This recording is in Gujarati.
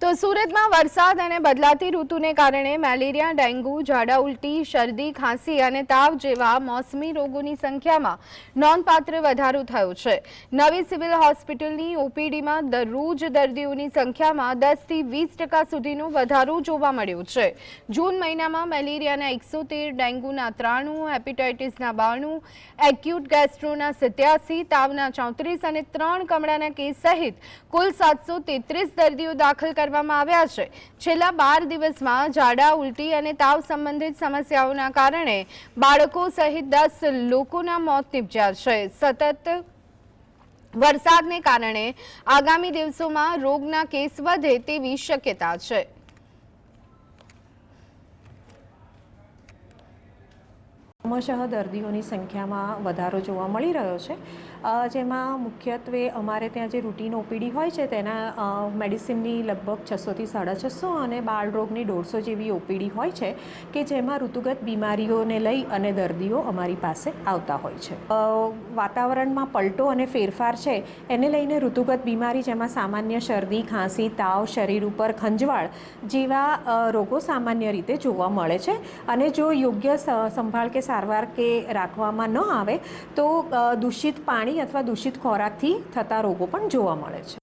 તો સુરતમાં વરસાદ અને બદલાતી ઋતુને કારણે મેલેરિયા, ડેન્ગ્યુ, ઝાડા ઉલટી, શરદી, ખાંસી અને તાવ જેવા મોસમી રોગોની સંખ્યામાં નોંધપાત્ર વધારો થયો છે। નવી સિવિલ હોસ્પિટલની ઓપીડીમાં દરરોજ દર્દીઓની સંખ્યામાં 10થી 20% સુધીનો વધારો જોવા મળ્યો છે। જૂન મહિનામાં મેલેરિયાના 113, ડેન્ગ્યુના 93, હેપેટાઇટિસના 92, એક્યુટ ગેસ્ટ્રોના 87, તાવના 34 અને 3 કમળાના કેસ સહિત કુલ 733 દર્દીઓ દાખલ કરવામાં આવ્યા છે। છેલ્લા 12 દિવસમાં ઝાડા, ઉલટી અને તાવ સંબંધિત સમસ્યાઓના કારણે બાળકો સહિત 10 લોકોના મોત નીપજ્યા છે। સતત વરસાદને કારણે આગામી દિવસોમાં રોગના કેસ વધે તેવી શક્યતા છે। ક્રમશઃ દર્દીઓની સંખ્યામાં વધારો જોવા મળી રહ્યો છે, જેમાં મુખ્યત્વે અમારે ત્યાં જે રૂટીન ઓપીડી હોય છે તેના મેડિસિનની લગભગ 600થી 650 અને બાળરોગની 150 જેવી ઓપીડી હોય છે કે જેમાં ઋતુગત બીમારીઓને લઈ અને દર્દીઓ અમારી પાસે આવતા હોય છે। વાતાવરણમાં પલટો અને ફેરફાર છે એને લઈને ઋતુગત બીમારી જેમાં સામાન્ય શરદી, ખાંસી, તાવ, શરીર ઉપર ખંજવાળ જેવા રોગો સામાન્ય રીતે જોવા મળે છે અને જો યોગ્ય સંભાળ કે સારવાર કે રાખવામાં ન આવે તો દૂષિત પાણી અથવા દૂષિત ખોરાકથી થતા રોગો પણ જોવા મળે છે।